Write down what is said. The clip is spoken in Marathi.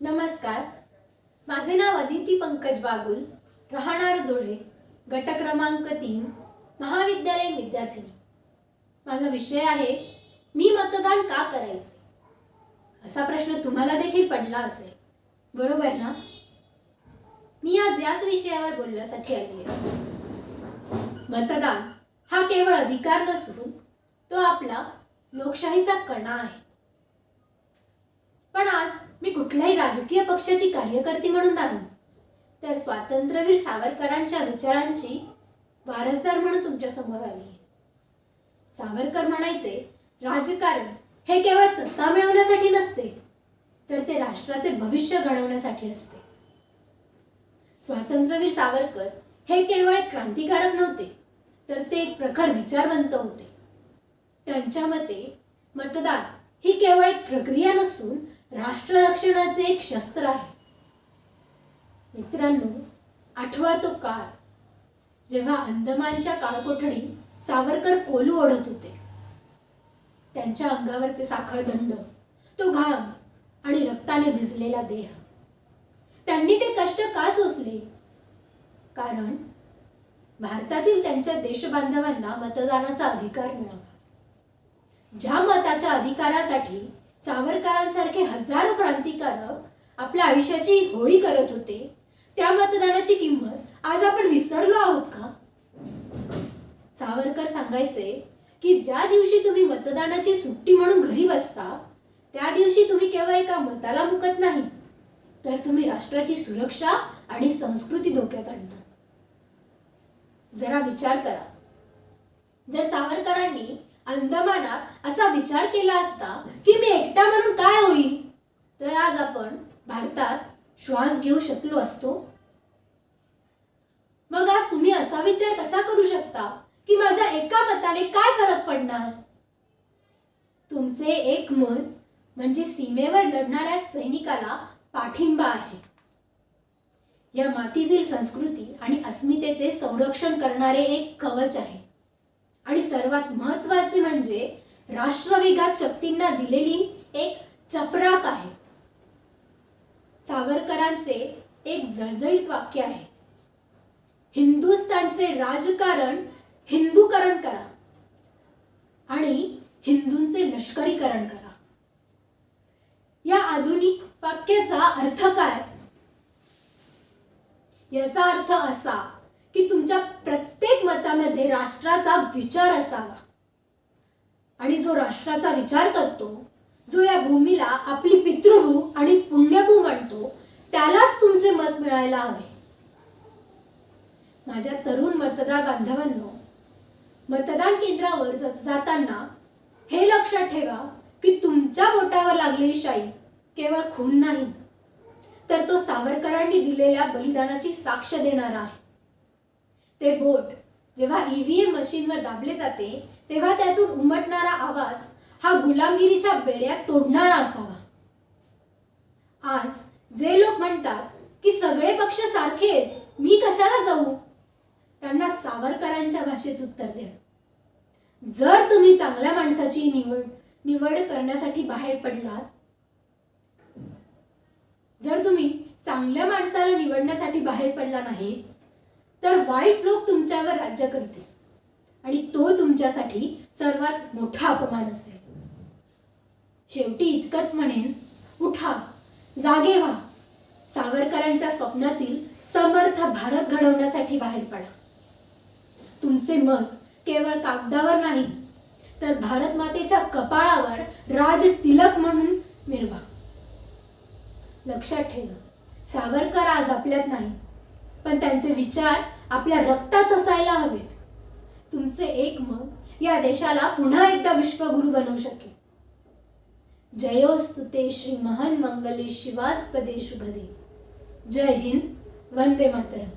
नमस्कार. माझे नाव अदिती पंकज बागुल, राहणार धुळे, गट क्रमांक 3, महाविद्यालयीन विद्यार्थिनी. माझा विषय आहे मी मतदान का करायचे. असा प्रश्न तुम्हाला देखील पडला असेल, बरोबर ना? मी आज याच विषयावर बोलण्यासाठी आली आहे. मतदान हा केवळ अधिकार नसून तो आपला लोकशाहीचा कणा आहे. पण आज मी कुठल्याही राजकीय पक्षाची कार्यकर्ती म्हणून नाही, तर स्वातंत्र्यवीर सावरकरांच्या विचारांची वारसदार म्हणून तुमच्या समोर आली आहे. सावरकर म्हणायचे, राजकारण हे केवळ सत्ता मिळवण्यासाठी नसते, तर ते राष्ट्राचे भविष्य घडवण्यासाठी असते. स्वातंत्र्यवीर सावरकर हे केवळ एक क्रांतिकारक नव्हते, तर ते एक प्रखर विचारवंत होते. त्यांच्या मते मतदान ही केवळ एक प्रक्रिया नसून राष्ट्र रक्षणाचे एक शस्त्र आहे. मित्रांनो, आठवा तो काळ जेव्हा अंदमानच्या काळकोठडीत सावरकर कोलू ओढत होते. त्यांच्या अंगावरचे साखळ दंड, तो घाम आणि रक्ताने भिजलेला देह. त्यांनी ते कष्ट का सोसले? कारण भारतातील त्यांच्या देशबांधवांना मतदानाचा अधिकार मिळावा. ज्या मताच्या अधिकारासाठी सावरकरांसारखे हजारो क्रांतिकारक आपल्या आयुष्याची होळी करत होते, त्या मतदानाची किंमत आज आपण विसरलो आहोत का? सावरकर सांगायचे की ज्या दिवशी तुम्ही मतदानाची सुट्टी म्हणून घरी बसता, त्या दिवशी तुम्ही केवळ एका मताला मुकत नाही, तर तुम्ही राष्ट्राची सुरक्षा आणि संस्कृती धोक्यात आणता. जरा विचार करा, जर सावरकरांनी अंदमानात असा विचार केला असता की मी एकटा म्हणून काय होईल, तर आज आपण भारतात श्वास घेऊ शकलो असतो. मग आज तुम्ही असा विचार कसा करू शकता की माझ्या एका मताने काय फरक पडणार? तुमचे एक मन म्हणजे सीमेवर लढणाऱ्या सैनिकाला पाठिंबा आहे. या मातीतील संस्कृती आणि अस्मितेचे संरक्षण करणारे एक कवच आहे. आणि सर्वात महत्त्वाचे म्हणजे राष्ट्रविघात शक्तींना दिलेली एक चपराक आहे. सावरकरांचे एक जळजळीत वाक्य आहे, हिंदुस्थानचे राजकारण हिंदूकरण करा आणि हिंदूंचे लष्करीकरण करा. या आधुनिक वाक्याचा अर्थ काय? याचा अर्थ असा की तुमच्या प्रत्येक मतामध्ये राष्ट्राचा विचार असावा. आणि जो राष्ट्राचा विचार करतो, जो या भूमीला आपली पितृभू आणि पुण्यभू मानतो, त्यालाच तुमचे मत मिळायला हवे. माझ्या तरुण मतदार बांधवांनो, मतदान केंद्रावर जाताना हे लक्षात ठेवा की तुमच्या बोटावर लागलेली शाई केवळ खून नाही, तर तो सावरकरांनी दिलेल्या बलिदानाची साक्ष देणारा आहे. ते बोट जेव्हा ईव्हीएम मशीनवर दाबले जाते, तेव्हा त्यातून उमटणारा आवाज हा गुलामगिरीच्या बेड्या तोडणारा असावा. आज जे लोक म्हणतात की सगळे पक्ष सारखेच, मी कशाला जाऊ, त्यांना सावरकरांच्या भाषेत उत्तर द्या. जर तुम्ही चांगल्या माणसाची निवड करण्यासाठी बाहेर पडलात, जर तुम्ही चांगल्या माणसाला निवडण्यासाठी बाहेर पडला नाही, तर वाईट लोक तुमच्यावर राज्य करतील आणि तो तुमच्यासाठी सर्वात मोठा अपमान असेल. शेवटी इतकंच म्हणेन, उठा, जागे व्हा, सावरकरांच्या स्वप्नातील समर्थ भारत घडवण्यासाठी बाहेर पडा. तुमचे मत केवळ कागदावर नाही, तर भारत मातेच्या कपाळावर राज तिलक म्हणून मिरवा. लक्षात ठेवा, सावरकर आज आपल्यात नाही, पण त्यांचे विचार आपल्या रक्तात असायला हवेत. तुमचे एक मत या देशाला पुन्हा एकदा विश्वगुरु बनवू शकेल. जयोस्तुते श्री महन मंगले शिवास्पदे शुभदे. जय हिंद, वंदे मातरम.